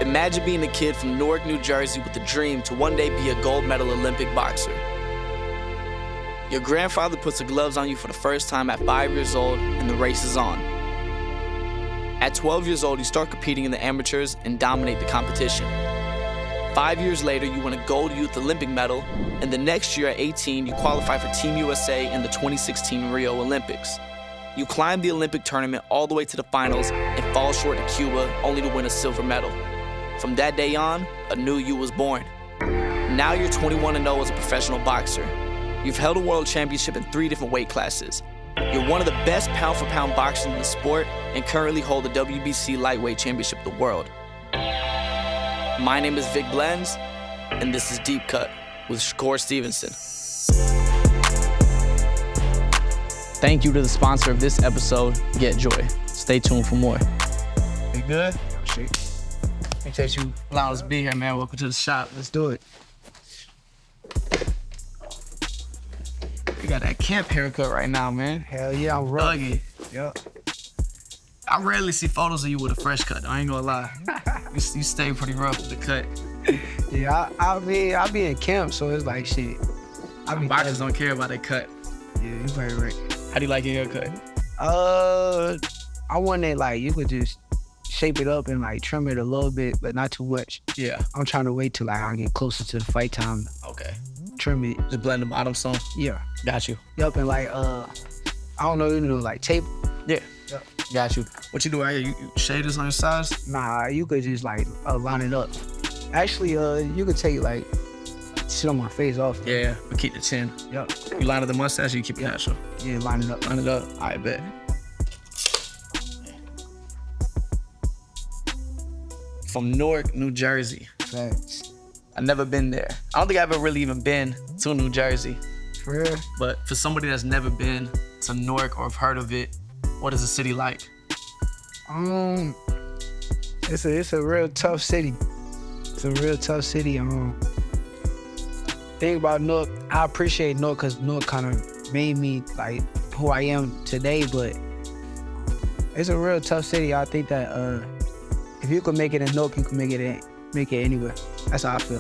Imagine being a kid from Newark, New Jersey with a dream to one day be a gold medal Olympic boxer. Your grandfather puts the gloves on you for the first time at 5 years old and the race is on. At 12 years old, you start competing in the amateurs and dominate the competition. 5 years later, you win a gold youth Olympic medal, and the next year at 18, you qualify for Team USA in the 2016 Rio Olympics. You climb the Olympic tournament all the way to the finals and fall short to Cuba, only to win a silver medal. From that day on, a new you was born. Now you're 21-0 as a professional boxer. You've held a world championship in 3 different weight classes. You're one of the best pound-for-pound boxers in the sport and currently hold the WBC lightweight championship of the world. My name is VicBlends, and this is DeepCut with Shakur Stevenson. Thank you to the sponsor of this episode, Get Joy. Stay tuned for more. You good? Yo, shit. Appreciate you allowing us to be here, man. Welcome to the shop. Let's do it. You got that camp haircut right now, man. Hell yeah, I'm rough. Thuggy. Yep. I rarely see photos of you with a fresh cut, I ain't gonna lie. You stay pretty rough with the cut. Yeah, I be in camp, so it's like shit. Boxers don't care about their cut. Yeah, you very right. How do you like your haircut? I want it like you could just shape it up and like trim it a little bit, but not too much. Yeah. I'm trying to wait till like I get closer to the fight time. Okay. Trim it. Just blend the bottom some? Yeah. Got you. Yup, and like I don't know, like tape. Yeah. Yep. Got you. What you do right here? You shade this on your sides? Nah, you could just like line it up. Actually, you could take like shit on my face off. Yeah, but keep the chin. Yep. You line up the mustache or you keep it natural? Yeah, line it up. Line it up. I bet. From Newark, New Jersey. Facts. I've never been there. I don't think I've ever really even been to New Jersey. For real? But for somebody that's never been to Newark or have heard of it, what is the city like? It's a real tough city. It's a real tough city. Thing about Newark, I appreciate Newark because Newark kind of made me like who I am today. But it's a real tough city. I think that if you can make it in Newark, you can make it anywhere. That's how I feel.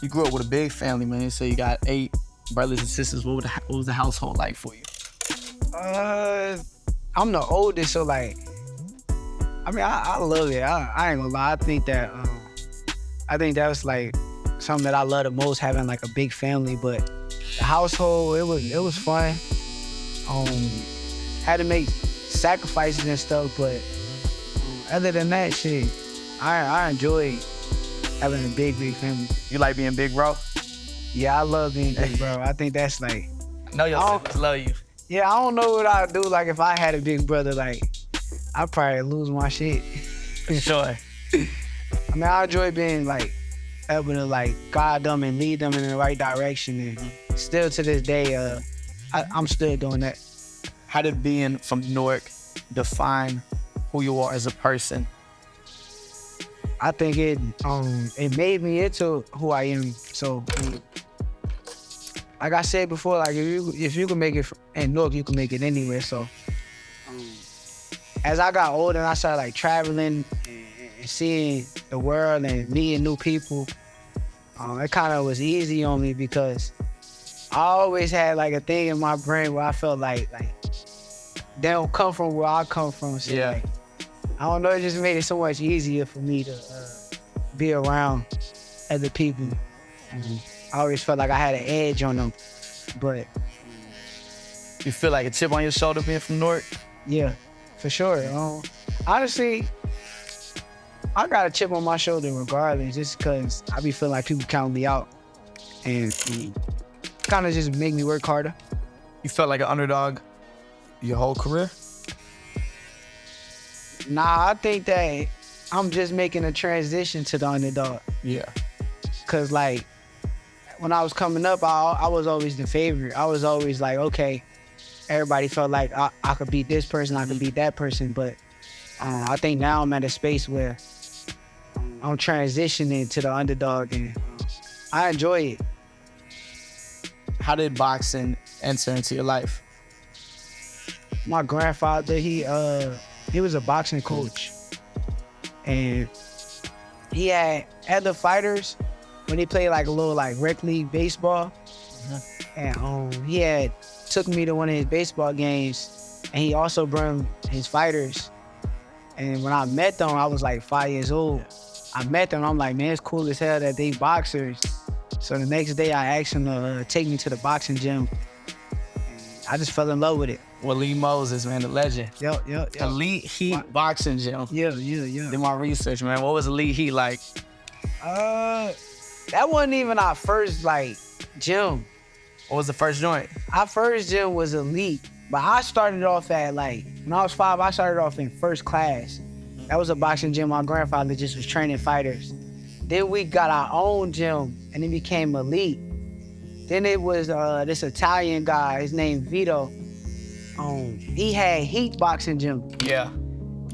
You grew up with a big family, man. So you got 8 brothers and sisters. What was the household like for you? I'm the oldest, so like, I mean, I love it. I ain't gonna lie. I think that was like something that I love the most, having like a big family. But the household, it was fun. Had to make sacrifices and stuff, but other than that, shit, I enjoy having a big family. You like being big, bro? Yeah, I love being big, bro. I think that's like, know your siblings love you. Yeah, I don't know what I'd do. Like if I had a big brother, like I'd probably lose my shit. For sure. I mean, I enjoy being like able to like guide them and lead them in the right direction. And still to this day, I'm still doing that. How did being from Newark define who you are as a person? I think it made me into who I am. So, like I said before, like if you can make it in Newark, you can make it anywhere. So, as I got older and I started like traveling and seeing the world and meeting new people, it kind of was easy on me because I always had like a thing in my brain where I felt like they don't come from where I come from. So, yeah. Like, I don't know, it just made it so much easier for me to be around other people. I always felt like I had an edge on them, but... You feel like a chip on your shoulder being from Newark? Yeah, for sure. Honestly, I got a chip on my shoulder regardless, just because I be feeling like people count me out and kind of just make me work harder. You felt like an underdog your whole career? Nah, I think that I'm just making a transition to the underdog. Yeah. Cause like, when I was coming up, I was always the favorite. I was always like, okay, everybody felt like I could beat this person, I could beat that person. But I think now I'm at a space where I'm transitioning to the underdog and I enjoy it. How did boxing enter into your life? My grandfather, he was a boxing coach. And he had other fighters when he played like a little like rec league baseball. And he had took me to one of his baseball games, and he also brought his fighters. And when I met them, I was like 5 years old. I met them, I'm like, man, it's cool as hell that they boxers. So the next day I asked him to take me to the boxing gym. I just fell in love with it. Well, Lee Moses, man, the legend. Yep. Elite Heat boxing gym. Yeah. Did my research, man. What was Elite Heat like? That wasn't even our first like gym. What was the first joint? Our first gym was Elite, but I started off at like, when I was 5, I started off in first class. That was a boxing gym. My grandfather just was training fighters. Then we got our own gym, and it became Elite. Then it was this Italian guy, his name Vito. He had Heat boxing gym. Yeah.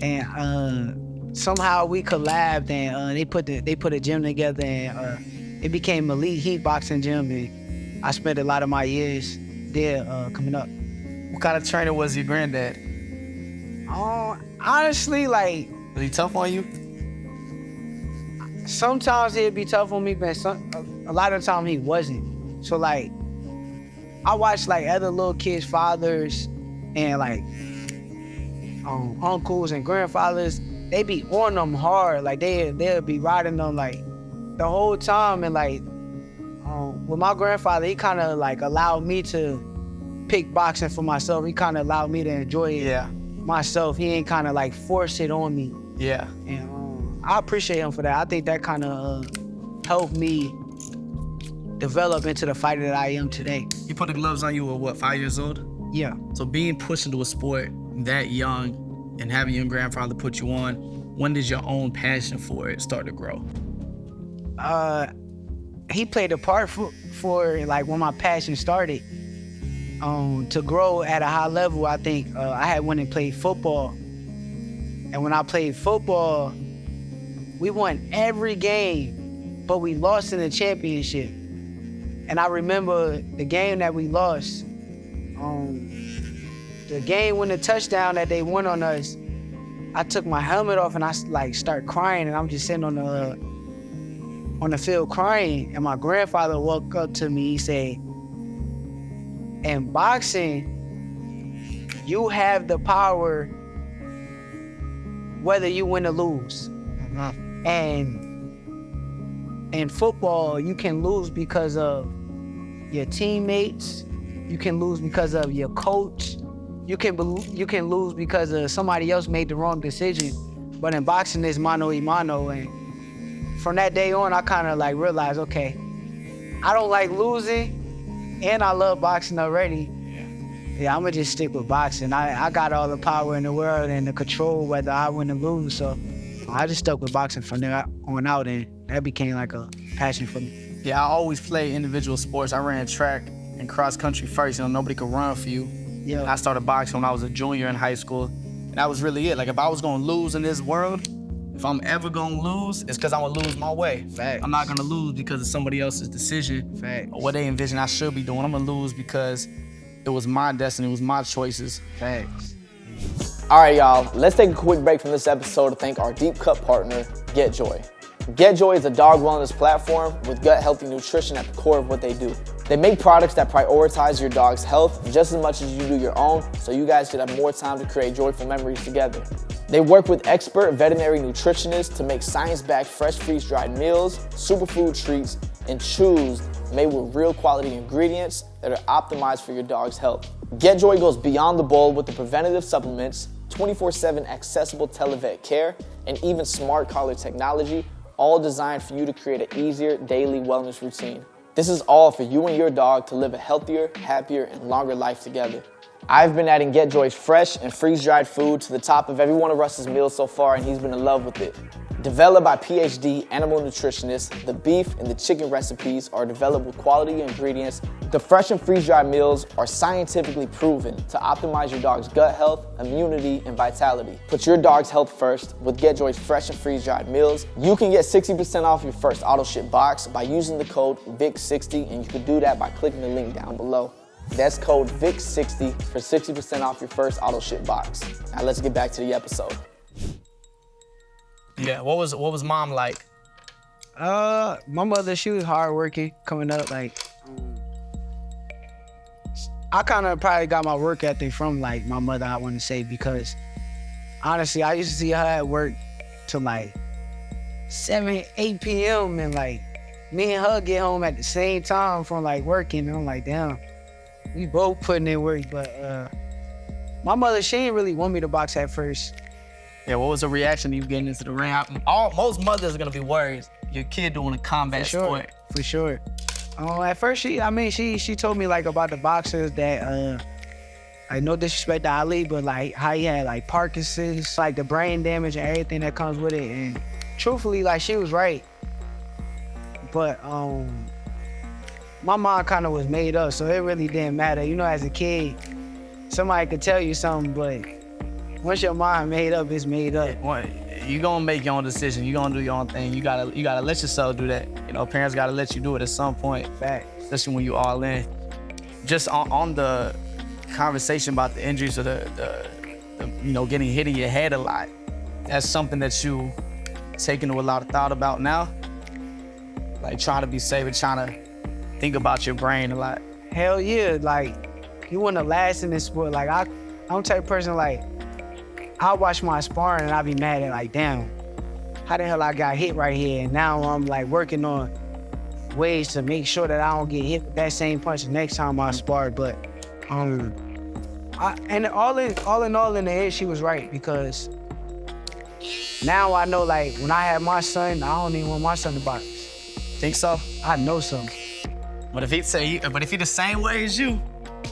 And somehow we collabed, and they put a gym together, and it became Elite Heat boxing gym. And I spent a lot of my years there coming up. What kind of trainer was your granddad? Honestly, like, Was he tough on you? sometimes he'd be tough on me, but a lot of the time he wasn't. So like, I watched like other little kids' fathers and like uncles and grandfathers. They be on them hard, like they'll be riding them like the whole time. And like, with my grandfather, he kind of like allowed me to pick boxing for myself. He kind of allowed me to enjoy it myself. He ain't kind of like force it on me. Yeah. And I appreciate him for that. I think that kind of helped me develop into the fighter that I am today. He put the gloves on you at what, 5 years old? Yeah. So being pushed into a sport that young and having your grandfather put you on, when did your own passion for it start to grow? He played a part for like when my passion started. To grow at a high level, I think I had went and played football. And when I played football, we won every game, but we lost in the championship. And I remember the game that we lost, the game when the touchdown that they won on us, I took my helmet off and I like start crying, and I'm just sitting on the field crying. And my grandfather walked up to me, he said, in boxing, you have the power whether you win or lose. And in football, you can lose because of your teammates. You can lose because of your coach. You can lose because of somebody else made the wrong decision. But in boxing, it's mano y mano. And from that day on, I kind of like realized, okay, I don't like losing, and I love boxing already. Yeah, I'm gonna just stick with boxing. I got all the power in the world and the control whether I win or lose. So I just stuck with boxing from there on out, and that became like a passion for me. Yeah, I always played individual sports. I ran track and cross country first. You know, nobody could run for you. Yeah. I started boxing when I was a junior in high school. And that was really it. Like, if I was gonna lose in this world, if I'm ever gonna lose, it's because I'm gonna lose my way. Facts. I'm not gonna lose because of somebody else's decision. Facts. Or what they envision I should be doing. I'm gonna lose because it was my destiny, it was my choices. Facts. All right, y'all, let's take a quick break from this episode to thank our DeepCut partner, GetJoy. GetJoy is a dog wellness platform with gut-healthy nutrition at the core of what they do. They make products that prioritize your dog's health just as much as you do your own, so you guys could have more time to create joyful memories together. They work with expert veterinary nutritionists to make science-backed fresh freeze-dried meals, superfood treats, and chews made with real quality ingredients that are optimized for your dog's health. GetJoy goes beyond the bowl with the preventative supplements, 24/7 accessible televet care, and even smart collar technology, all designed for you to create an easier daily wellness routine. This is all for you and your dog to live a healthier, happier, and longer life together. I've been adding GetJoy's fresh and freeze-dried food to the top of every one of Russ's meals so far, and he's been in love with it. Developed by PhD animal nutritionists, the beef and the chicken recipes are developed with quality ingredients. The fresh and freeze-dried meals are scientifically proven to optimize your dog's gut health, immunity, and vitality. Put your dog's health first with GetJoy's fresh and freeze-dried meals. You can get 60% off your first auto-ship box by using the code VIC60, and you can do that by clicking the link down below. That's code VIC60 for 60% off your first auto-ship box. Now let's get back to the episode. Yeah. What was mom like? My mother, she was hardworking coming up. Like, I kind of probably got my work ethic from like my mother, I want to say, because honestly, I used to see her at work till like 7, 8 p.m. and like me and her get home at the same time from like working. And I'm like, damn, we both putting in work. But my mother, she didn't really want me to box at first. Yeah, what was the reaction to you getting into the ring? Most mothers are gonna be worried. Your kid doing a combat sport. For sure. At first, she told me like about the boxers that, like no disrespect to Ali, but like how he had like Parkinson's, like the brain damage and everything that comes with it. And truthfully, like she was right. But my mom kind of was made up, so it really didn't matter. You know, as a kid, somebody could tell you something, but once your mind made up, it's made up. You gonna make your own decision. You gonna do your own thing. You gotta let yourself do that. You know, parents gotta let you do it at some point. Fact. Especially when you all in. Just on the conversation about the injuries or the you know, getting hit in your head a lot. That's something that you taking a lot of thought about now. Like trying to be safe and trying to think about your brain a lot. Hell yeah, like you want to last in this sport. Like I'm the type of person like I'll watch my sparring and I'll be mad at like, damn, how the hell I got hit right here? And now I'm like working on ways to make sure that I don't get hit with that same punch the next time I spar. But and all in all in the end, she was right, because now I know like when I have my son, I don't even want my son to box. Think so? I know so. But if he the same way as you,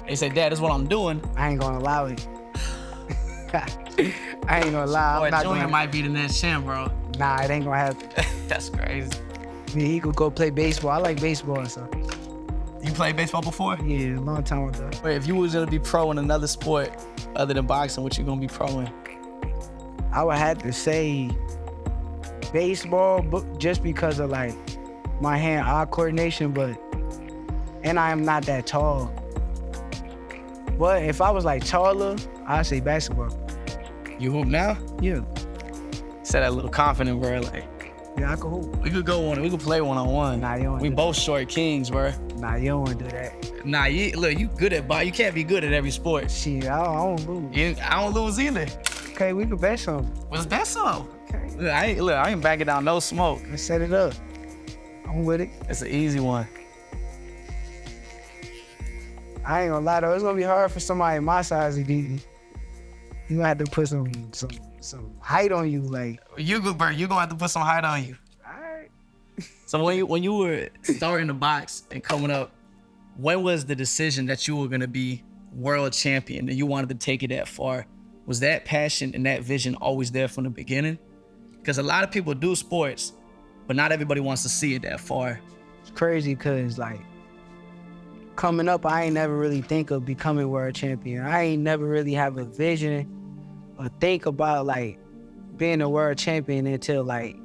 he say, Dad, this is what I'm doing. I ain't gonna allow it. I ain't gonna lie. Boy, Junior might be the next champ, bro. Nah, it ain't gonna happen. That's crazy. I mean, he could go play baseball. I like baseball, so. You played baseball before? Yeah, a long time ago. Wait, if you was gonna be pro in another sport other than boxing, what you gonna be pro in? I would have to say baseball, but just because of like my hand-eye coordination, and I am not that tall. But if I was like taller, I'd say basketball. You hoop now? Yeah. Said that a little confident, bro. Like, yeah, I could hoop. We could play one-on-one. Nah, you don't. We both short kings, bro. Nah, you don't want to do that. Nah, look, you good at boxing. You can't be good at every sport. Shit, I don't lose. I don't lose either. Okay, we could bet some. What's bet some? Okay. Look, I ain't backing down no smoke. Let's set it up. I'm with it. It's an easy one. I ain't gonna lie though, it's gonna be hard for somebody my size to beat me. You gonna have to put some height on you, like. You good, bro. You gonna have to put some height on you. Alright. So when you were starting to box and coming up, when was the decision that you were gonna be world champion and you wanted to take it that far? Was that passion and that vision always there from the beginning? Because a lot of people do sports, but not everybody wants to see it that far. It's crazy because like coming up, I ain't never really think of becoming world champion. I ain't never really have a vision or think about like being a world champion until like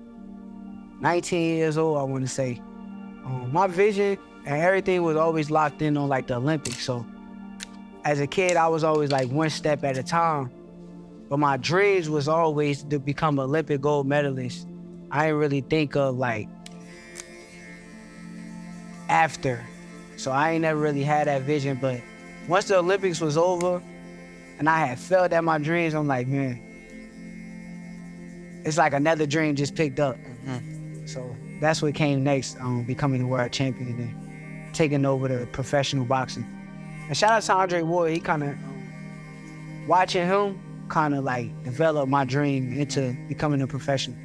19 years old, I want to say. My vision and everything was always locked in on like the Olympics. So as a kid, I was always like one step at a time. But my dreams was always to become an Olympic gold medalist. I didn't really think of like after. So I ain't never really had that vision. But once the Olympics was over and I had felt at my dreams, I'm like, man, it's like another dream just picked up. Mm-hmm. So that's what came next, becoming the world champion and taking over the professional boxing. And shout out to Andre Ward, he kind of, watching him kind of like developed my dream into becoming a professional.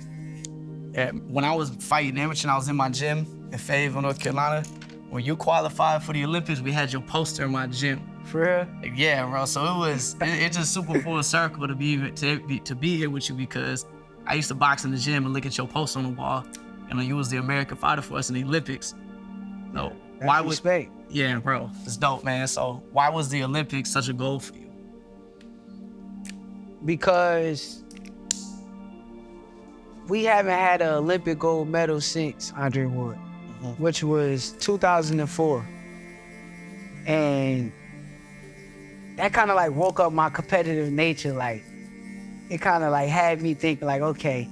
Yeah, when I was fighting amateur, I was in my gym in Fayetteville, North Carolina. When you qualified for the Olympics, we had your poster in my gym. For real? Yeah, bro. So it's just super full circle to be here with you, because I used to box in the gym and look at your poster on the wall, and you was the American fighter for us in the Olympics. So why was respect? Yeah, bro, it's dope, man. So why was the Olympics such a goal for you? Because we haven't had an Olympic gold medal since Andre Ward, which was 2004. And that kind of like woke up my competitive nature. Like, it kind of like had me think like, okay,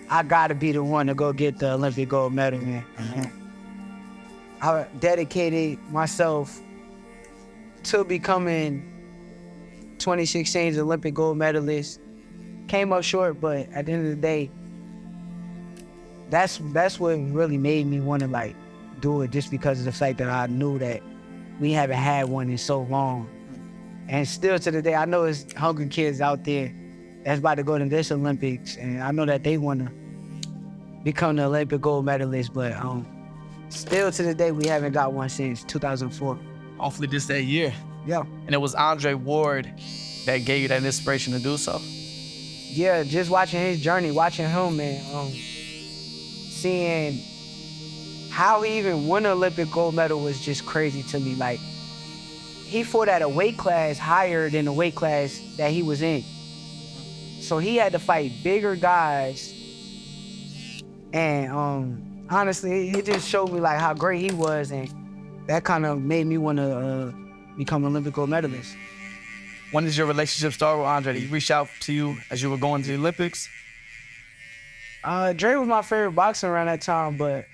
I gotta be the one to go get the Olympic gold medal, man. I dedicated myself to becoming 2016's Olympic gold medalist. Came up short, but at the end of the day, that's what really made me want to like do it, just because of the fact that I knew that we haven't had one in so long. And still to the day, I know there's hungry kids out there that's about to go to this Olympics, and I know that they want to become the Olympic gold medalist, but still to the day, we haven't got one since 2004. Hopefully this that year. Yeah. And it was Andre Ward that gave you that inspiration to do so? Yeah, just watching his journey, watching him, man, seeing how he even won an Olympic gold medal was just crazy to me. Like, he fought at a weight class higher than the weight class that he was in. So he had to fight bigger guys. And honestly, it just showed me like how great he was, and that kind of made me want to become an Olympic gold medalist. When did your relationship start with Andre? Did he reach out to you as you were going to the Olympics? Dre was my favorite boxer around that time, but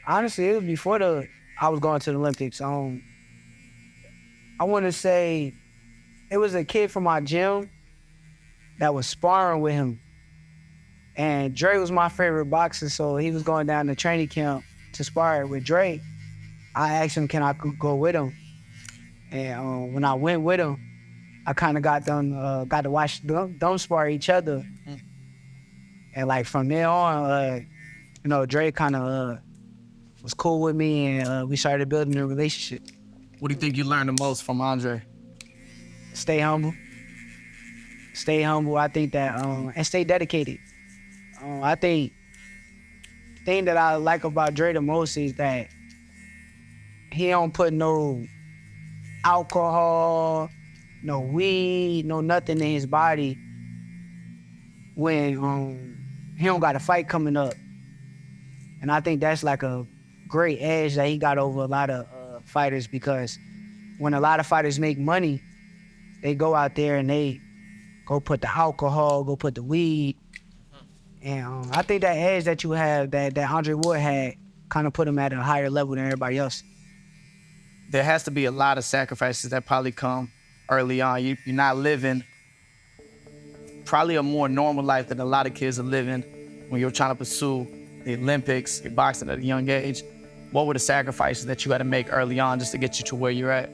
honestly, it was before I was going to the Olympics. I want to say it was a kid from my gym that was sparring with him. And Dre was my favorite boxer, so he was going down to training camp to spar with Dre. I asked him, can I go with him? And when I went with him, I kind of got to watch them spar each other. And like from there on, Dre kind of was cool with me, and we started building a relationship. What do you think you learned the most from Andre? Stay humble. Stay humble. I think that, and stay dedicated. I think the thing that I like about Dre the most is that he don't put no alcohol, no weed, no nothing in his body when he don't got a fight coming up. And I think that's like a great edge that he got over a lot of fighters, because when a lot of fighters make money, they go out there and they go put the alcohol, go put the weed. And I think that edge that you have, that Andre Ward had, kind of put him at a higher level than everybody else. There has to be a lot of sacrifices that probably come early on. You're not living probably a more normal life than a lot of kids are living when you're trying to pursue the Olympics, you're boxing at a young age. What were the sacrifices that you had to make early on just to get you to where you're at?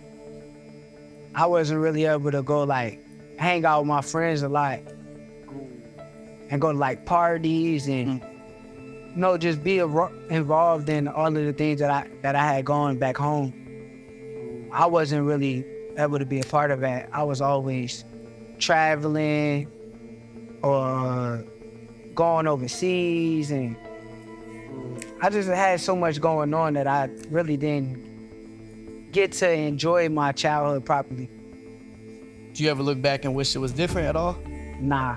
I wasn't really able to go like hang out with my friends a lot and go to like parties and just be involved in all of the things that I had going back home. I wasn't really able to be a part of that. I was always traveling or going overseas, and I just had so much going on that I really didn't get to enjoy my childhood properly. Do you ever look back and wish it was different at all? Nah,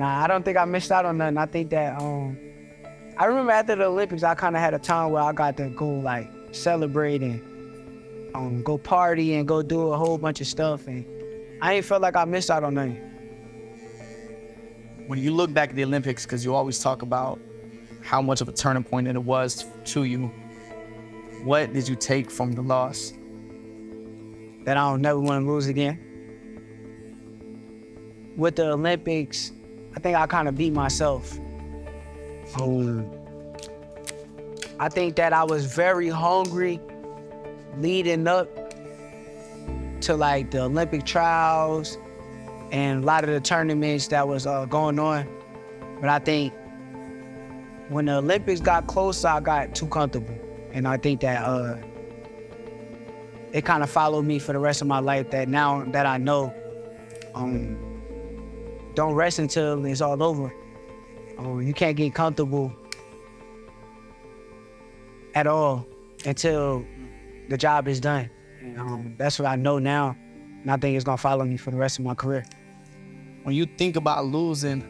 I don't think I missed out on nothing. I think that, I remember after the Olympics, I kind of had a time where I got to go like celebrate and go party and go do a whole bunch of stuff, and I ain't felt like I missed out on nothing. When you look back at the Olympics, because you always talk about how much of a turning point it was to you, what did you take from the loss? That I don't never want to lose again. With the Olympics, I think I kind of beat myself. I think that I was very hungry leading up to like the Olympic trials and a lot of the tournaments that was going on. But I think when the Olympics got closer, I got too comfortable. And I think that it kind of followed me for the rest of my life, that now that I know, don't rest until it's all over. You can't get comfortable at all until the job is done. And, that's what I know now, and I think it's gonna follow me for the rest of my career. When you think about losing,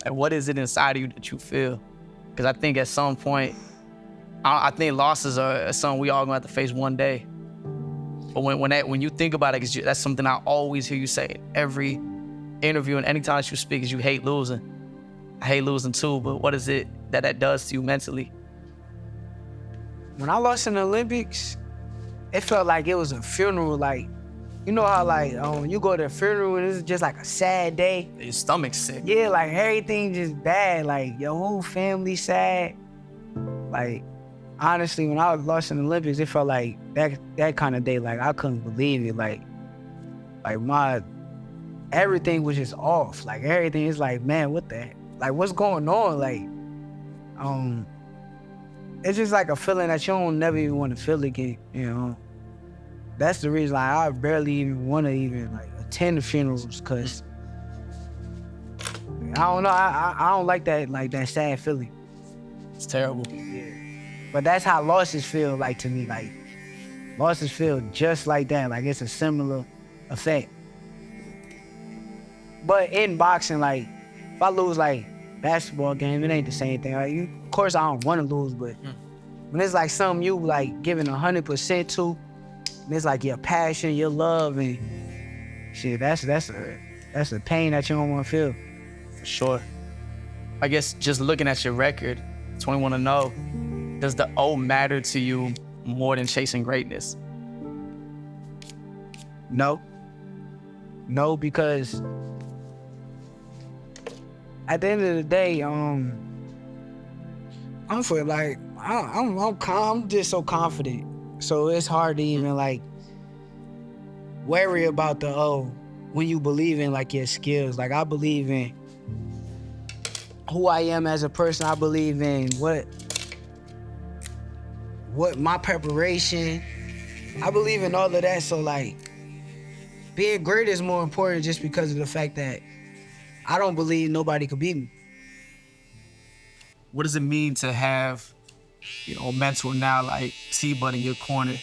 like, what is it inside of you that you feel? Because I think at some point, I think losses are something we all gonna have to face one day. But when you think about it, that's something I always hear you say in every interview and anytime that you speak, is you hate losing. I hate losing too, but what is it that does to you mentally? When I lost in the Olympics, it felt like it was a funeral. Like, you know how like you go to a funeral and it's just like a sad day. Your stomach's sick. Yeah, like everything just bad. Like your whole family sad. Like honestly, when I was lost in the Olympics, it felt like that kind of day. Like I couldn't believe it. Like my everything was just off. Like everything is like, man, what the heck? Like what's going on? Like it's just like a feeling that you don't never even want to feel again, you know. That's the reason like, I barely even want to even like attend the funerals, cause I don't know, I don't like that sad feeling. It's terrible. Yeah. But that's how losses feel like to me. Like losses feel just like that. Like it's a similar effect. But in boxing, like if I lose like basketball game, it ain't the same thing. Like, of course I don't want to lose, but when it's like something you like giving 100% to, and it's like your passion, your love, and shit, that's a pain that you don't want to feel. For sure. I guess just looking at your record, 21-0, does the O matter to you more than chasing greatness? No, because at the end of the day, I'm just so confident. So it's hard to even like worry about when you believe in like your skills. Like I believe in who I am as a person. I believe in what my preparation. I believe in all of that. So like being great is more important just because of the fact that I don't believe nobody could beat me. What does it mean to have, a mentor now like T-Bud in your corner?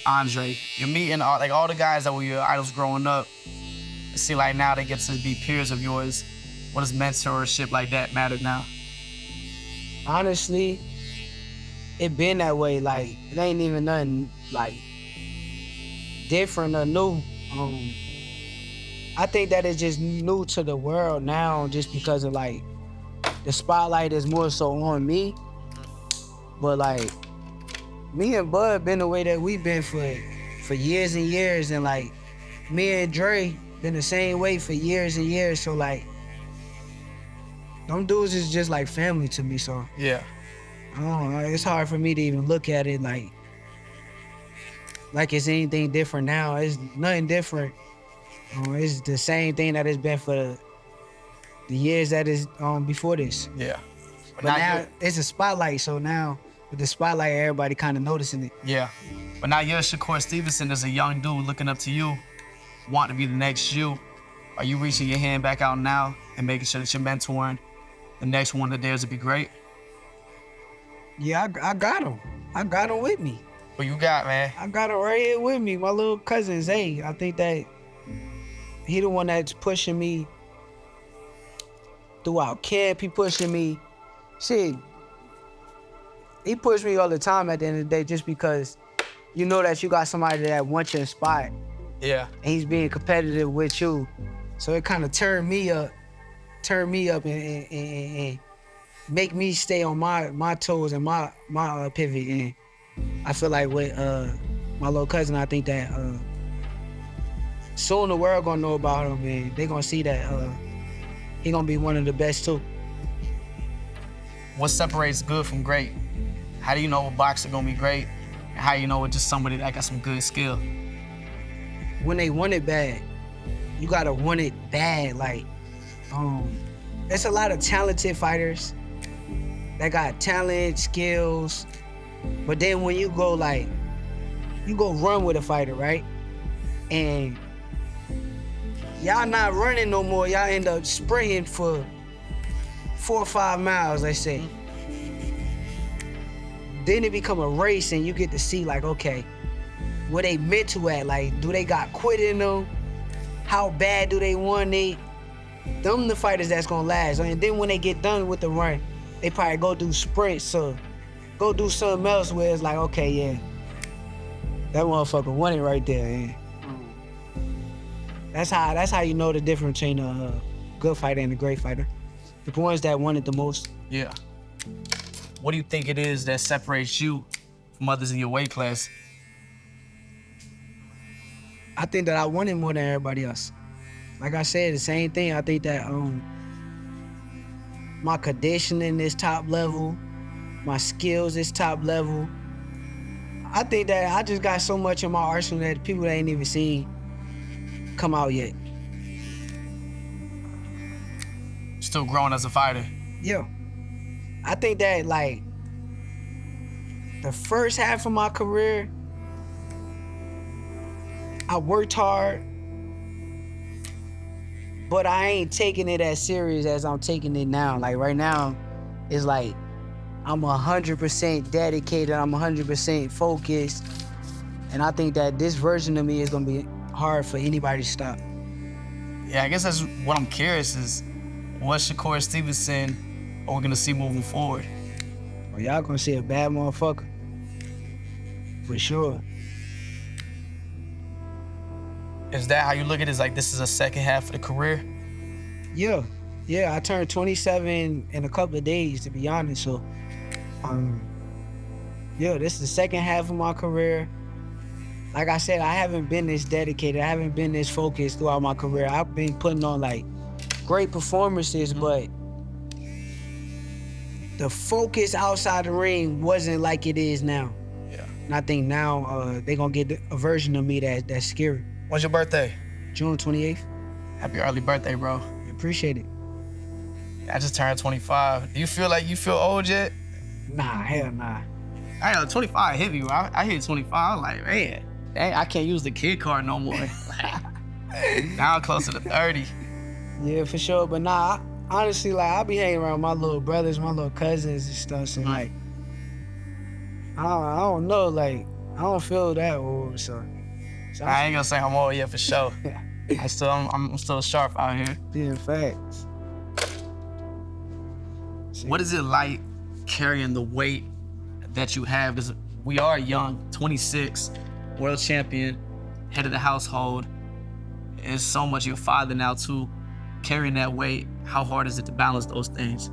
Andre, you're meeting all the guys that were your idols growing up. See, like now they get to be peers of yours. What does mentorship like that matter now? Honestly, it been that way. Like it ain't even nothing like different or new. I think that it's just new to the world now, just because of like the spotlight is more so on me. But like me and Bud been the way that we've been for years and years, and like me and Dre been the same way for years and years. So like them dudes is just like family to me. So yeah, I don't know, it's hard for me to even look at it like it's anything different now. It's nothing different. It's the same thing that it's been for the years that is before this. Yeah. But now it's a spotlight, so now with the spotlight, everybody kind of noticing it. Yeah. But now you're Shakur Stevenson as a young dude looking up to you, wanting to be the next you. Are you reaching your hand back out now and making sure that you're mentoring the next one that dares to be great? Yeah, I got him. I got him with me. What you got, man? I got him right here with me. My little cousin, Zay. I think that he the one that's pushing me throughout camp. He pushing me. Shit. He pushed me all the time at the end of the day, just because you know that you got somebody that wants your spot. Yeah. And he's being competitive with you. So it kind of turned me up and make me stay on my toes and my pivot. And I feel like with my little cousin, I think that soon the world gonna know about him, and they gonna see that he gonna be one of the best too. What separates good from great? How do you know a boxer gonna be great? And how you know it's just somebody that got some good skill? When they want it bad, you gotta want it bad. Like, there's a lot of talented fighters that got talent, skills, but then when you go run with a fighter, right? And y'all not running no more, y'all end up sprinting for 4 or 5 miles, let's say. Then it become a race and you get to see like, okay, where they meant to at? Like, do they got quit in them? How bad do they want it? Them the fighters that's gonna last. And then when they get done with the run, they probably go do sprints, so go do something else where it's like, okay, yeah, that motherfucker won it right there. Yeah. That's how you know the difference between a good fighter and a great fighter. The ones that want it the most. Yeah. What do you think it is that separates you from others in your weight class? I think that I want it more than everybody else. Like I said, the same thing. I think that my conditioning is top level. My skills is top level. I think that I just got so much in my arsenal that people that ain't even seen come out yet. Still growing as a fighter. Yeah. I think that, like, the first half of my career, I worked hard, but I ain't taking it as serious as I'm taking it now. Like, right now, it's like I'm 100% dedicated, I'm 100% focused, and I think that this version of me is gonna be hard for anybody to stop. Yeah, I guess that's what I'm curious is, what Shakur Stevenson are we gonna see moving forward? Well, y'all gonna see a bad motherfucker. For sure. Is that how you look at it? Is like this is a second half of the career? Yeah. Yeah, I turned 27 in a couple of days, to be honest. So, yeah, this is the second half of my career. Like I said, I haven't been this dedicated. I haven't been this focused throughout my career. I've been putting on, like, great performances, but the focus outside the ring wasn't like it is now. Yeah. And I think now they gonna get a version of me that's scary. When's your birthday? June 28th. Happy early birthday, bro. Appreciate it. I just turned 25. Do you feel like you feel old yet? Nah, hell nah. I know 25 hit me, bro. I hit 25. I'm like, man, dang, I can't use the kid card no more. Now I'm closer to 30. Yeah, for sure. But nah, honestly, like, I be hanging around my little brothers, my little cousins and stuff. So, like, I don't know, like, I don't feel that old, so I ain't gonna say I'm old yet for sure. I'm still sharp out here. Yeah, facts. What is it like carrying the weight that you have? Because we are young, 26, world champion, head of the household, and so much. Your father now too, carrying that weight. How hard is it to balance those things?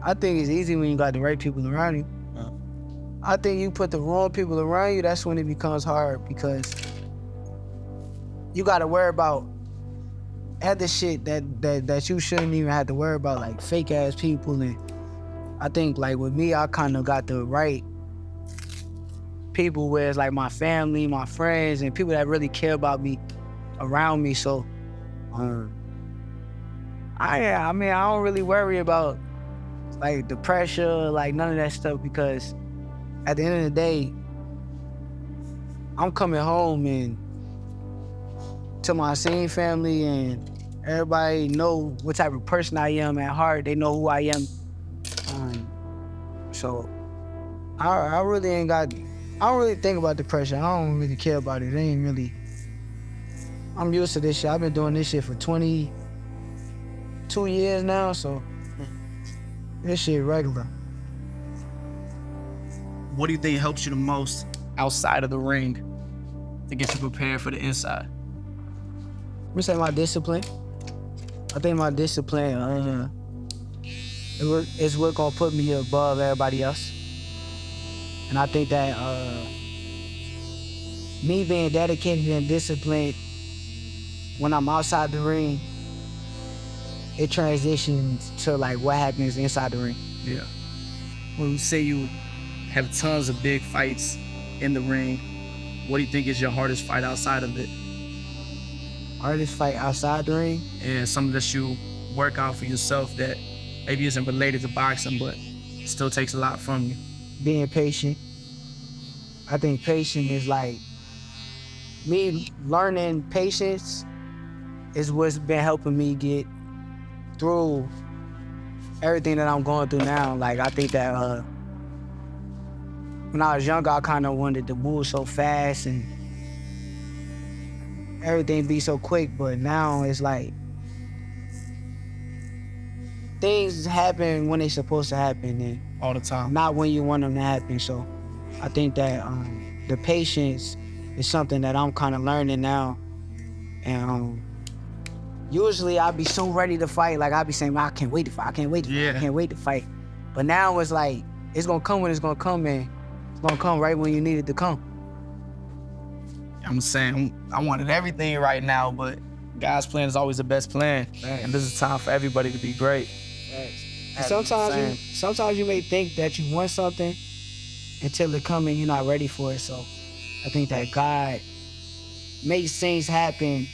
I think it's easy when you got the right people around you. I think you put the wrong people around you, that's when it becomes hard, because you gotta worry about other shit that you shouldn't even have to worry about, like fake ass people. And I think, like, with me, I kind of got the right people, where it's like my family, my friends, and people that really care about me around me. So I mean, I don't really worry about, like, the pressure, like, none of that stuff, because at the end of the day, I'm coming home and to my scene family, and everybody know what type of person I am at heart. They know who I am. So I really ain't got, I don't really think about the pressure. I don't really care about it. It ain't really, I'm used to this shit. I've been doing this shit for 22 years now, so this shit regular. What do you think helps you the most outside of the ring to get you prepared for the inside? I'm gonna say my discipline. I think my discipline is what gonna put me above everybody else. And I think that me being dedicated and disciplined when I'm outside the ring, it transitions to, like, what happens inside the ring. Yeah. When you say you have tons of big fights in the ring, what do you think is your hardest fight outside of it? Hardest fight outside the ring? And something that you work out for yourself that maybe isn't related to boxing, but still takes a lot from you. Being patient. I think patience is, like, me learning patience is what's been helping me get through everything that I'm going through now. Like, I think that when I was younger, I kind of wanted to move so fast and everything be so quick, but now it's like things happen when they're supposed to happen, and All the time. not when you want them to happen. So I think that the patience is something that I'm kind of learning now, and usually I'd be so ready to fight. Like I'd be saying, I can't wait to fight. I can't wait to fight. I can't wait to fight. But now it's like, it's gonna come when it's gonna come, and it's gonna come right when you need it to come. I'm saying I wanted everything right now, but God's plan is always the best plan. And this is time for everybody to be great. Sometimes you may think that you want something until it comes and you're not ready for it. So I think that God makes things happen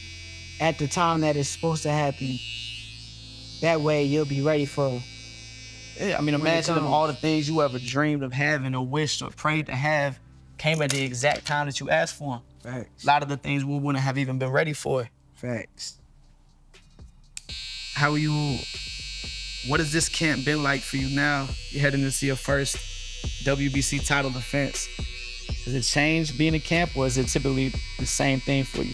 at the time that it's supposed to happen. That way you'll be ready for it. Yeah, I mean, imagine if all the things you ever dreamed of having or wished or prayed to have came at the exact time that you asked for them. Facts. A lot of the things we wouldn't have even been ready for. Facts. What has this camp been like for you now? You're heading into your first WBC title defense. Does it change being a camp, or is it typically the same thing for you?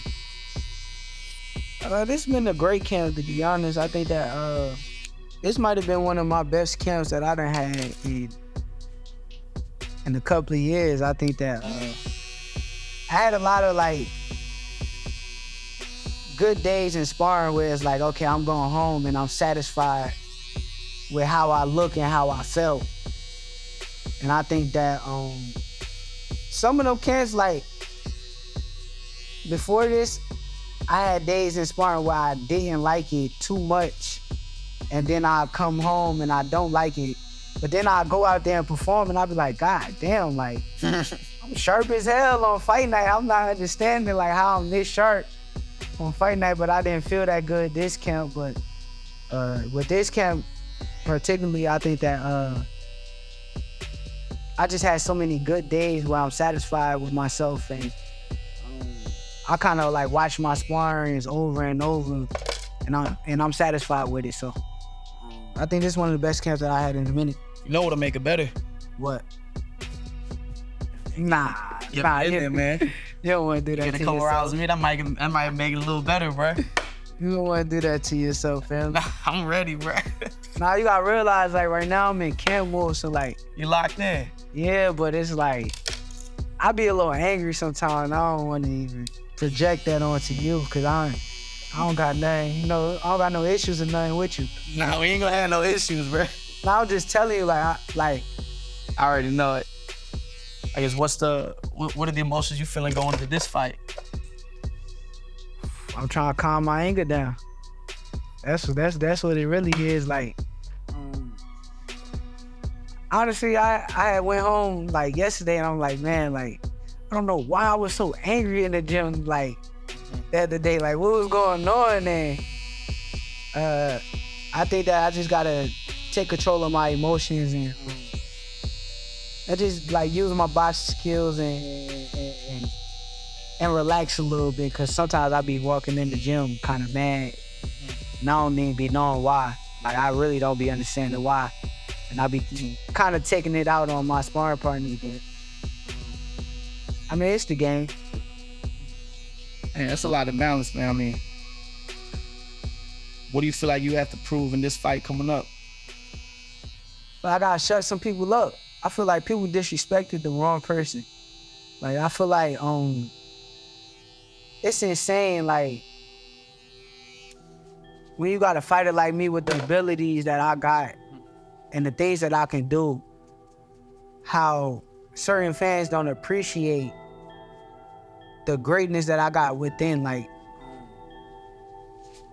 This has been a great camp, to be honest. I think that this might have been one of my best camps that I done had in a couple of years. I think that I had a lot of like good days in sparring where it's like, okay, I'm going home and I'm satisfied with how I look and how I felt. And I think that some of them camps, like before this, I had days in sparring where I didn't like it too much, and then I come home and I don't like it, but then I go out there and perform and I be like, God damn, like I'm sharp as hell on fight night. I'm not understanding like how I'm this sharp on fight night, but I didn't feel that good this camp. But with this camp particularly, I think that I just had so many good days where I'm satisfied with myself, and I kind of like watch my sparrings over and over, and I'm satisfied with it. So I think this is one of the best camps that I had in a minute. You know what'll make it better? What? Nah, man. You don't want to do that to Get a couple yourself. rounds with me, that might make it a little better, bro. You don't want to do that to yourself, fam. I'm ready, bro. Nah, you gotta realize, like right now I'm in camp mode, so like. You locked in? Yeah, but it's like, I be a little angry sometimes. I don't want to even project that onto you, cause I don't got nothing, you know, I don't got no issues or nothing with you. Nah, we ain't gonna have no issues, bro. Nah, I'm just telling you, like, I already know it. I guess what are the emotions you feeling going into this fight? I'm trying to calm my anger down. That's what it really is. Like, honestly, I had went home like yesterday and I'm like, man, like, I don't know why I was so angry in the gym like the other day. Like, what was going on? And I think that I just gotta take control of my emotions and I just like use my boxing skills and relax a little bit, because sometimes I be walking in the gym kind of mad and I don't even be knowing why. Like, I really don't be understanding why. And I be kind of taking it out on my sparring partner. But I mean, it's the game. Man, that's a lot of balance, man. I mean, what do you feel like you have to prove in this fight coming up? But I gotta shut some people up. I feel like people disrespected the wrong person. Like, I feel like it's insane, like, when you got a fighter like me with the abilities that I got and the things that I can do, how certain fans don't appreciate the greatness that I got within. Like,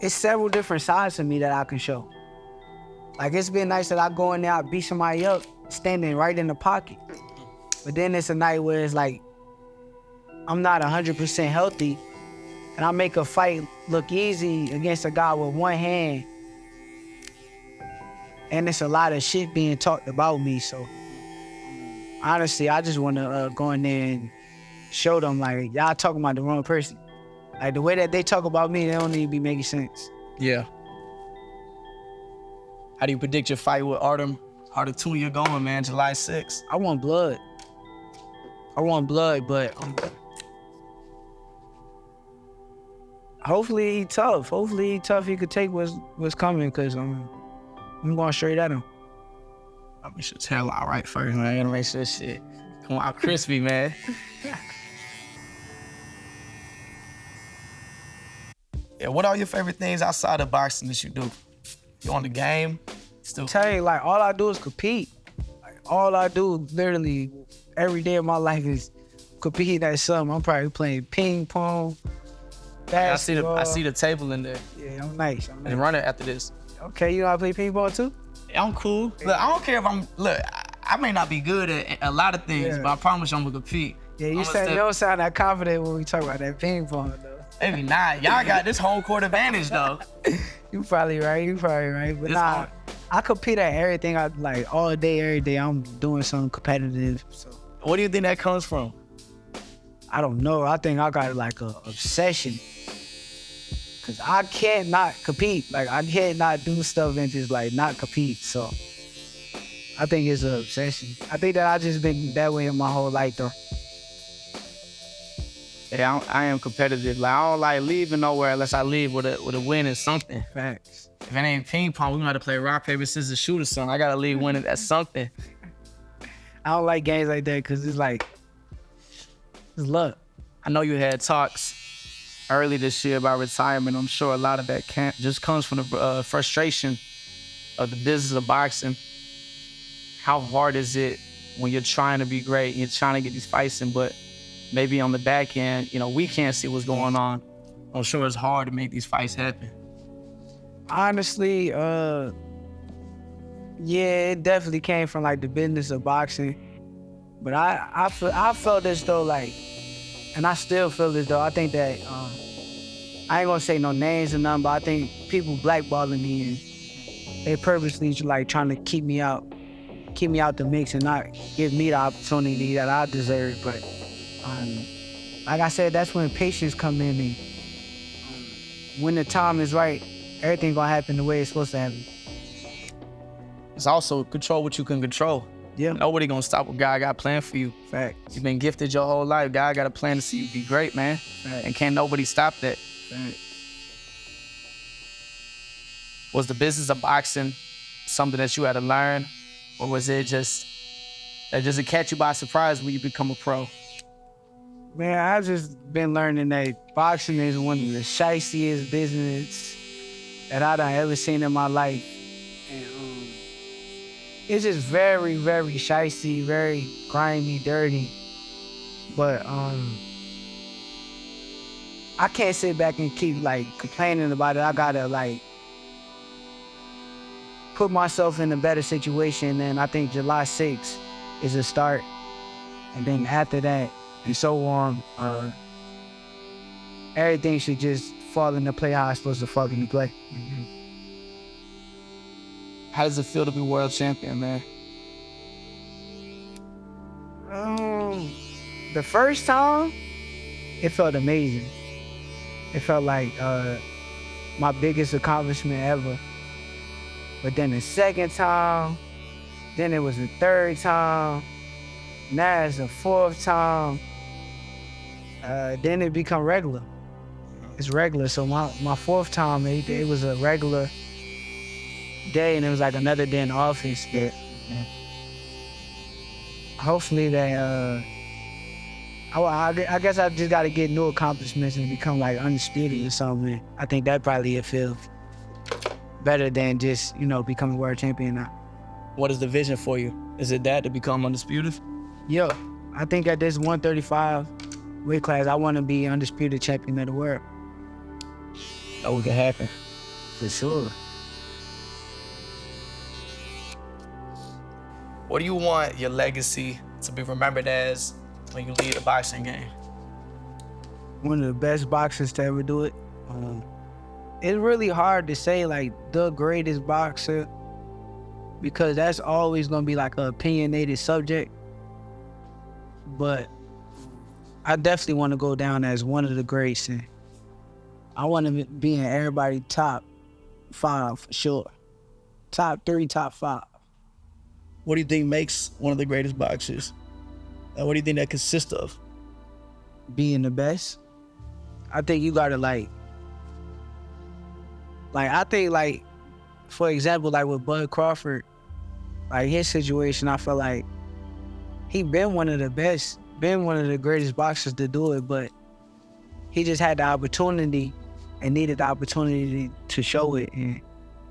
it's several different sides of me that I can show. Like, it's been nice that I go in there, I beat somebody up, standing right in the pocket. But then it's a night where it's like, I'm not 100% healthy, and I make a fight look easy against a guy with one hand. And it's a lot of shit being talked about me, so honestly, I just want to go in there and show them, like, y'all talking about the wrong person. Like, the way that they talk about me, they don't even be making sense. Yeah. How do you predict your fight with Artem? Harutyunyan going, man, July 6th. I want blood, but hopefully he tough. Hopefully he tough. He could take what's coming, because I'm going straight at him. I make sure tail out right first, man. I gotta make sure shit come out crispy, man. Yeah, what are your favorite things outside of boxing that you do? You on the game? Still. Tell you, like, all I do is compete. Like, all I do literally every day of my life is compete at something. I'm probably playing ping pong, basketball. I see the table in there. Yeah, I'm nice. And run it after this. Okay, you know how to play ping pong too? I'm cool. Look, I don't care if I may not be good at a lot of things, but I promise you I'm gonna compete. Yeah, you don't sound that confident when we talk about that ping pong though. Maybe not. Y'all got this home court advantage though. You probably right. But nah, I compete at everything. I like all day, every day. I'm doing something competitive. So what do you think that comes from? I don't know. I think I got like a obsession. Cause I can't not compete. Like I can't not do stuff and just like not compete. So I think it's an obsession. I think that I just been that way in my whole life though. Yeah, I am competitive. Like I don't like leaving nowhere unless I leave with a win or something. Facts. If it ain't ping pong, we gonna have to play rock, paper, scissors, shoot or something. I gotta leave winning at something. I don't like games like that because it's like, it's luck. I know you had talks early this year about retirement. I'm sure a lot of that just comes from the frustration of the business of boxing. How hard is it when you're trying to be great, you're trying to get these fights in, but maybe on the back end, we can't see what's going on. I'm sure it's hard to make these fights happen. Honestly, yeah, it definitely came from like the business of boxing. But I felt as though like, and I still feel as though I think that I ain't gonna say no names or nothing, but I think people blackballing me and they purposely like trying to keep me out the mix and not give me the opportunity that I deserve. But like I said, that's when patience come in me. When the time is right, everything gonna happen the way it's supposed to happen. It's also control what you can control. Yeah. Nobody gonna stop what God got planned for you. Fact. You've been gifted your whole life. God got a plan to see you be great, man. Fact. And can't nobody stop that. Fact. Was the business of boxing something that you had to learn? Or was it just catch you by surprise when you become a pro? Man, I've just been learning that boxing is one of the shiestiest business that I done ever seen in my life. And it's just very, very shiesty, very grimy, dirty. But I can't sit back and keep like complaining about it. I gotta like put myself in a better situation, and I think July 6th is a start. And then after that, and so on, everything should just fall into play how it's supposed to fucking play. Mm-hmm. How does it feel to be world champion, man? The first time, it felt amazing. It felt like my biggest accomplishment ever. But then the second time, then it was the third time, now it's the fourth time. Then it become regular. It's regular. So my fourth time, it was a regular day, and it was like another day in the office. But hopefully that, I guess I just got to get new accomplishments and become like undisputed or something. I think that probably would feel better than just, becoming world champion now. What is the vision for you? Is it that to become undisputed? Yo, I think at this 135 weight class, I want to be undisputed champion of the world. That would can happen. For sure. What do you want your legacy to be remembered as when you leave the boxing game? One of the best boxers to ever do it. It's really hard to say like the greatest boxer, because that's always gonna be like an opinionated subject. But I definitely want to go down as one of the greats, and I want to be in everybody's top 5 for sure. Top 3, top 5. What do you think makes one of the greatest boxers? What do you think that consists of? Being the best. I think you gotta I think like, for example, like with Bud Crawford, like his situation, I feel like he been one of the best, been one of the greatest boxers to do it, but he just had the opportunity and needed the opportunity to show it. And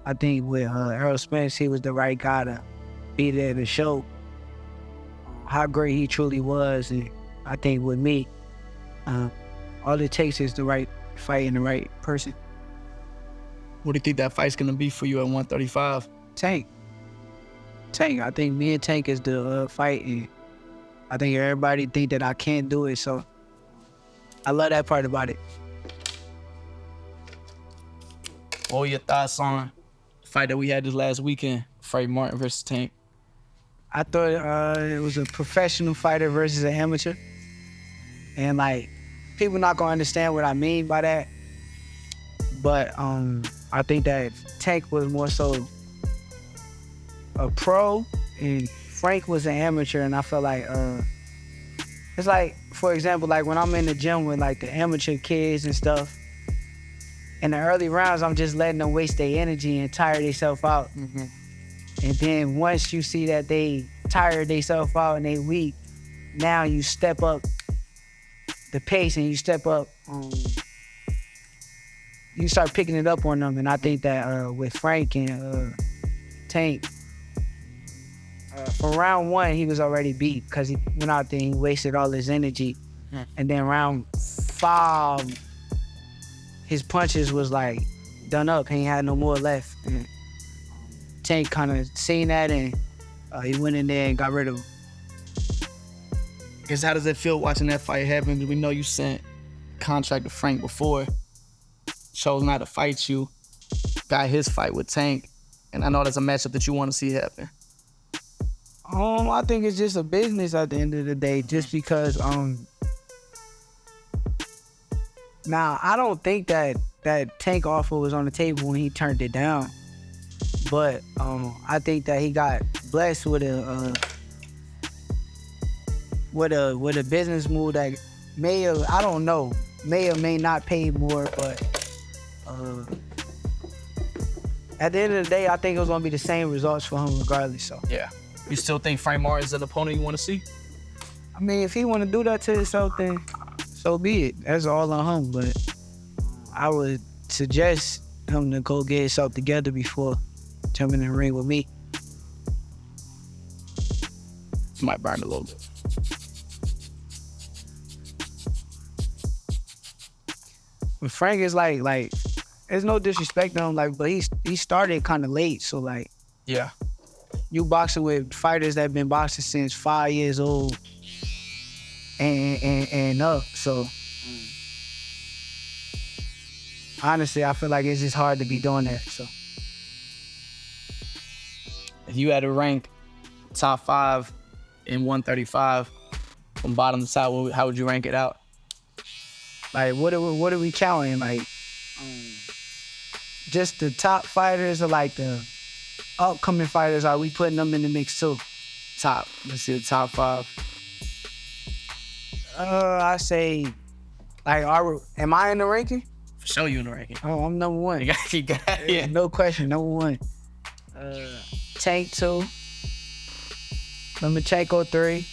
I think with Errol Spence, he was the right guy to be there to show how great he truly was. And I think with me, all it takes is the right fight and the right person. What do you think that fight's gonna be for you at 135? Tank. I think me and Tank is the fight, and I think everybody think that I can't do it, so I love that part about it. What were your thoughts on the fight that we had this last weekend, Freddie Martin versus Tank? I thought it was a professional fighter versus an amateur, and like people not gonna understand what I mean by that, but I think that Tank was more so a pro and Frank was an amateur, and I felt like it's like, for example, like when I'm in the gym with like the amateur kids and stuff, in the early rounds I'm just letting them waste their energy and tire themselves out. Mm-hmm. And then once you see that they tired themselves out and they weak, now you step up the pace and you step up, you start picking it up on them. And I think that with Frank and Tank, from round 1, he was already beat because he went out there and he wasted all his energy. And then round 5, his punches was like done up. He ain't had no more left. And Tank kind of seen that, and he went in there and got rid of him. Guess how does it feel watching that fight happen? We know you sent contract to Frank before, chose not to fight you, got his fight with Tank, and I know that's a matchup that you want to see happen. I think it's just a business at the end of the day, just because now I don't think that Tank offer was on the table when he turned it down, but I think that he got blessed with a business move that may or may not pay more, but at the end of the day, I think it was gonna be the same results for him regardless. So yeah. You still think Frank Martin's an opponent you want to see? I mean, if he want to do that to himself, then so be it. That's all on him. But I would suggest him to go get himself together before jumping in the ring with me. Might burn a little bit. But Frank is like, there's no disrespect to him, but he started kind of late. So yeah. You boxing with fighters that have been boxing since 5 years old and up. So honestly, I feel like it's just hard to be doing that. So if you had to rank top 5 in 135 from bottom to top, how would you rank it out? Like what are we counting? Like just the top fighters, or like the upcoming fighters? Are we putting them in the mix too? Let's see the top 5. I say, like, am I in the ranking? For sure you in the ranking. Oh, I'm number 1. You got yeah. No question, number 1. Tank 2. Lomachenko 3.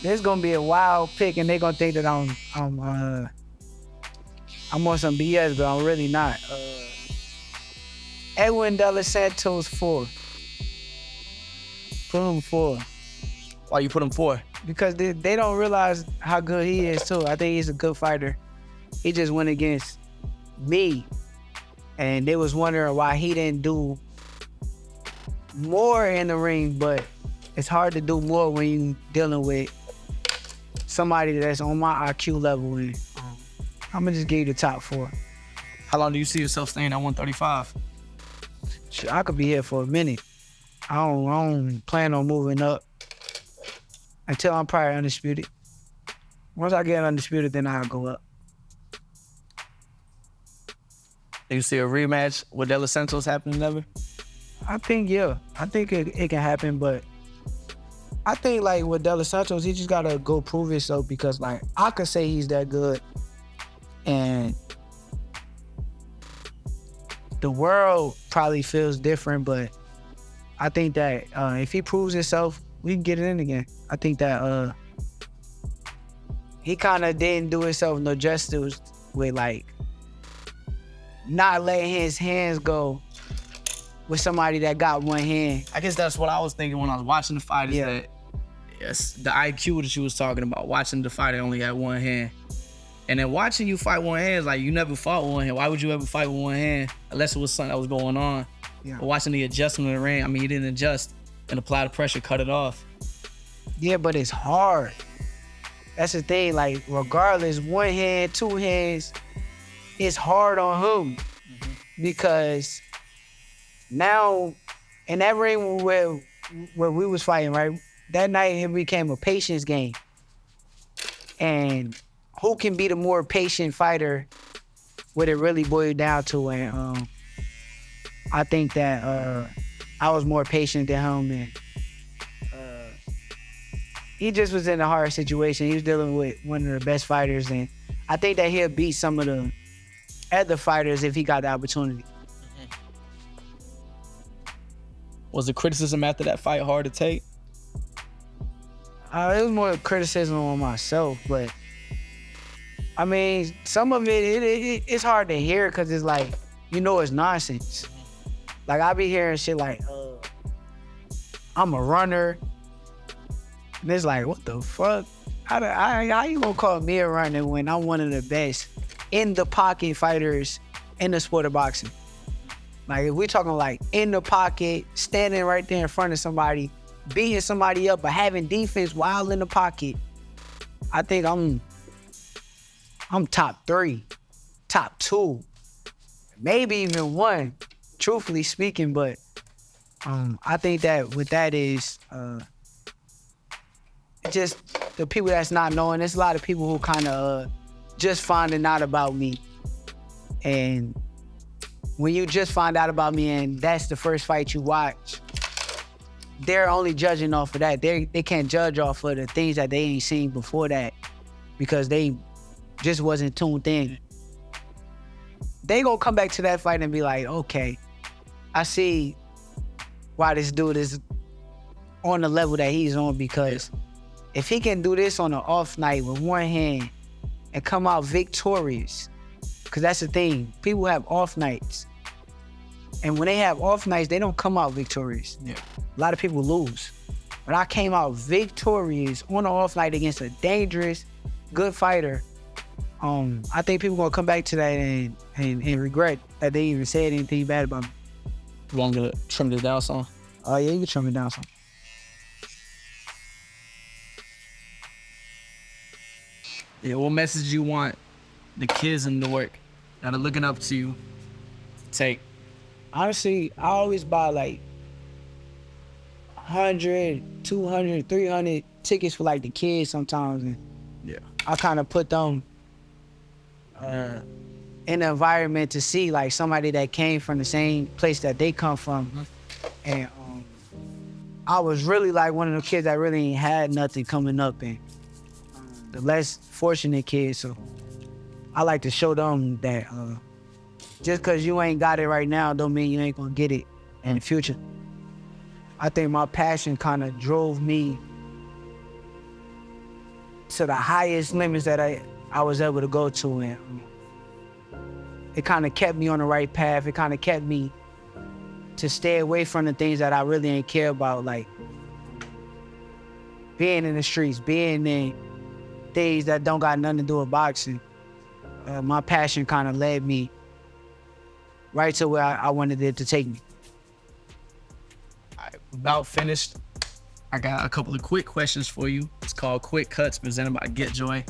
There's gonna be a wild pick, and they're gonna think that I'm on some BS, but I'm really not. Edwin De Los Santos 4. Put him 4. Why you put him 4? Because they don't realize how good he is too. I think he's a good fighter. He just went against me, and they was wondering why he didn't do more in the ring, but it's hard to do more when you're dealing with somebody that's on my IQ level. And I'm gonna just give you the top 4. How long do you see yourself staying at 135? I could be here for a minute. I don't plan on moving up until I'm probably undisputed. Once I get undisputed, then I'll go up. Do you see a rematch with De Los Santos happening ever? I think, yeah. I think it can happen, but I think, like, with De Los Santos, he just gotta go prove himself, because, like, I could say he's that good, and the world probably feels different, but I think that if he proves himself, we can get it in again. I think that he kind of didn't do himself no justice with, like, not letting his hands go with somebody that got one hand. I guess that's what I was thinking when I was watching the fight. Is that yes, the IQ that you was talking about, watching the fighter only had one hand. And then watching you fight one hand is like you never fought one hand. Why would you ever fight with one hand unless it was something that was going on? Yeah. But watching the adjustment of the ring, I mean, he didn't adjust and apply the pressure, cut it off. Yeah, but it's hard. That's the thing, like regardless, one hand, two hands, it's hard on him because now in that ring where we was fighting, right? That night it became a patience game. And who can be the more patient fighter, what it really boiled down to. And I think that I was more patient than him, and he just was in a hard situation. He was dealing with one of the best fighters, and I think that he'll beat some of the other fighters if he got the opportunity. Was the criticism after that fight hard to take? It was more criticism on myself, but I mean, some of it's hard to hear because it's like, you know, it's nonsense. Like I be hearing shit like, I'm a runner. And it's like, what the fuck? How you gonna call me a runner when I'm one of the best in the pocket fighters in the sport of boxing? Like if we talking like in the pocket, standing right there in front of somebody, beating somebody up, but having defense while in the pocket, I think I'm top 3, top 2, maybe even 1, truthfully speaking. But I think that with that is just the people that's not knowing. There's a lot of people who kind of just finding out about me. And when you just find out about me and that's the first fight you watch, they're only judging off of that. They can't judge off of the things that they ain't seen before that because they just wasn't tuned in. They gonna come back to that fight and be like, okay, I see why this dude is on the level that he's on, because if he can do this on an off night with one hand and come out victorious, because that's the thing, people have off nights. And when they have off nights, they don't come out victorious. Yeah. A lot of people lose. But I came out victorious on an off night against a dangerous, good fighter. I think people gonna come back to that and regret that they even said anything bad about me. You want me to trim this down some? Oh yeah, you can trim it down some. Yeah, what message you want the kids in Newark that are looking up to you to take? Honestly, I always buy like 100, 200, 300 tickets for like the kids sometimes. And yeah, I kind of put them in the environment to see like somebody that came from the same place that they come from. And I was really like one of the kids that really ain't had nothing coming up, and the less fortunate kids. So I like to show them that just because you ain't got it right now don't mean you ain't gonna get it in the future. I think my passion kind of drove me to the highest limits that I was able to go to, and it kind of kept me on the right path. It kind of kept me to stay away from the things that I really ain't care about, like being in the streets, being in things that don't got nothing to do with boxing. My passion kind of led me right to where I wanted it to take me. All right, about finished. I got a couple of quick questions for you. It's called Quick Cuts, presented by GetJoy.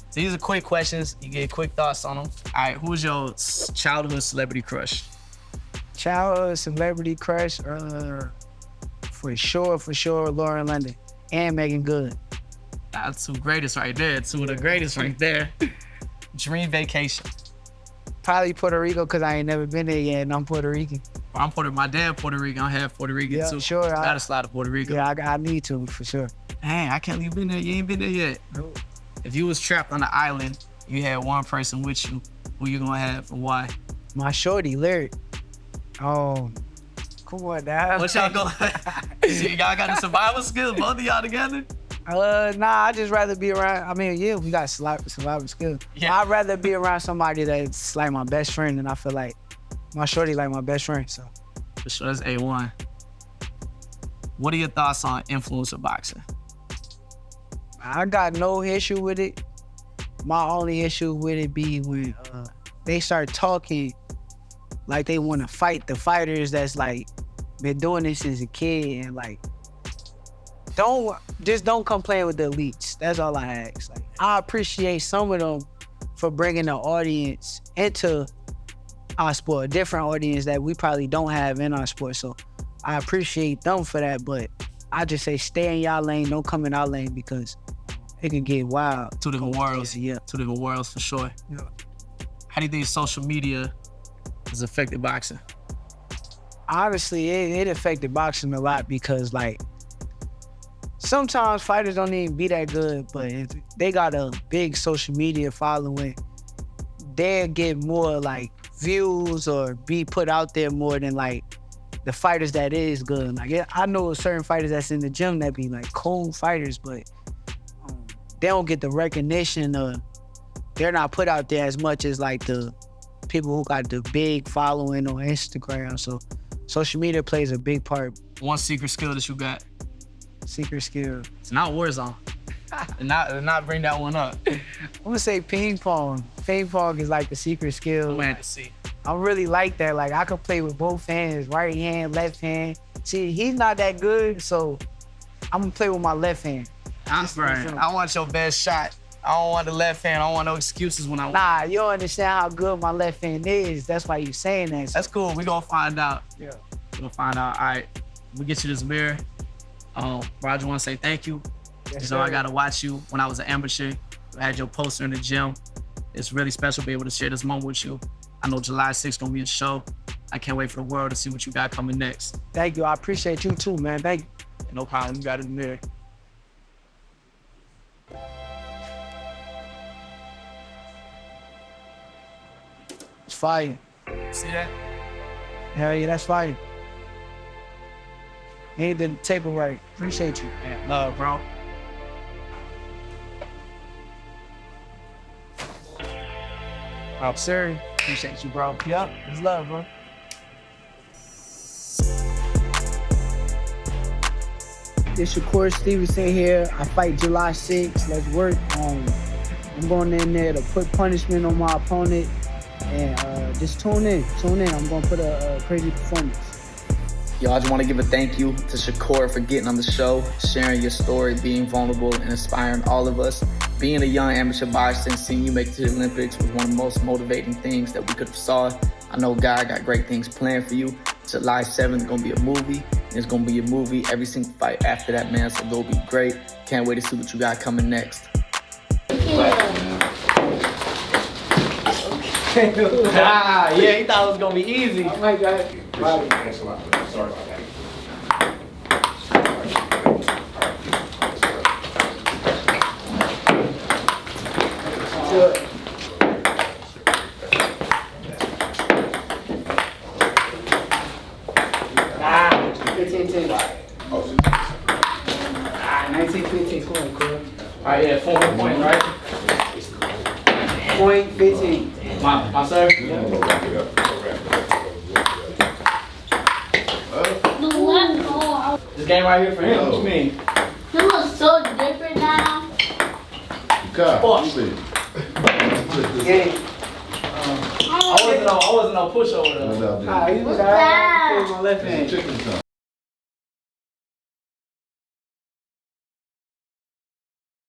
So these are quick questions. You get quick thoughts on them. All right, who was your childhood celebrity crush? Childhood celebrity crush, for sure, Lauren London and Megan Good. That's two greatest right there. Two of the greatest right there. Dream vacation. Probably Puerto Rico, because I ain't never been there yet, and I'm Puerto Rican. My dad Puerto Rican. I have Puerto Rican too. Sure. I gotta slide to Puerto Rico. Yeah, I need to, for sure. Dang, I can't leave been there. You ain't been there yet. Nope. If you was trapped on an island, you had one person with you, who you gonna have and why? My shorty, Lyric. Oh, come on now. What y'all going? See, y'all got the survival skills, both of y'all together? Nah, I just rather be around. I mean, yeah, we got survival skills. Yeah. I'd rather be around somebody that's like my best friend, and I feel like My shorty like my best friend, so. For sure, that's A1. What are your thoughts on influencer boxing? I got no issue with it. My only issue with it be when they start talking like they want to fight the fighters that's like been doing this since a kid, and like don't complain with the elites. That's all I ask. Like, I appreciate some of them for bringing the audience into our sport, a different audience that we probably don't have in our sport. So I appreciate them for that, but I just say stay in y'all lane, don't come in our lane, because it can get wild. Two different worlds. Yeah. Two different worlds for sure. Yeah. How do you think social media has affected boxing? Honestly, it affected boxing a lot, because like sometimes fighters don't even be that good, but if they got a big social media following, they'll get more like views or be put out there more than like the fighters that is good. Like, I know certain fighters that's in the gym that be like cool fighters, but they don't get the recognition, or they're not put out there as much as like the people who got the big following on Instagram. So social media plays a big part. One secret skill that you got? Secret skill. It's not Warzone. and not bring that one up. I'm gonna say ping pong. Ping pong is like the secret skill. Man, to see. I really like that. Like, I can play with both hands, right hand, left hand. See, he's not that good, so I'm gonna play with my left hand. I want your best shot. I don't want the left hand. I don't want no excuses when I win. Nah, you don't understand how good my left hand is. That's why you saying that. That's cool. We gonna find out. Yeah. We gonna find out. All right. We get you this mirror. Roger, want to say thank you. Yes, I sir. got to watch you when I was an amateur. I had your poster in the gym. It's really special to be able to share this moment with you. I know July 6th gonna be a show. I can't wait for the world to see what you got coming next. Thank you. I appreciate you too, man. Thank you. No problem. You got it in there. It's fire. See that? Hell yeah, that's fire. Ain't the table right. Appreciate you. Man, love, bro. Oh, sir. Appreciate you, bro. Yep, it's love, bro. It's Shakur Stevenson here. I fight July 6th. Let's work. I'm going in there to put punishment on my opponent, and just tune in. I'm going to put a crazy performance. Yo, I just want to give a thank you to Shakur for getting on the show, sharing your story, being vulnerable, and inspiring all of us. Being a young amateur boxer and seeing you make it to the Olympics was one of the most motivating things that we could have saw. I know God got great things planned for you. July 7th is going to be a movie. It's going to be a movie every single fight after that, man, so it'll be great. Can't wait to see what you got coming next. Yeah, he thought it was gonna be easy. Oh my God. Thanks a lot. Sorry about that. Good. Ah, 15-10. Ah, 19-15. Come on, cool. All right, yeah, 4 point, right? Point 15. My sir? This game right here for him. What you mean? He looks so different now. Yeah. I wasn't no pushover though. Ah, he was out. My left hand.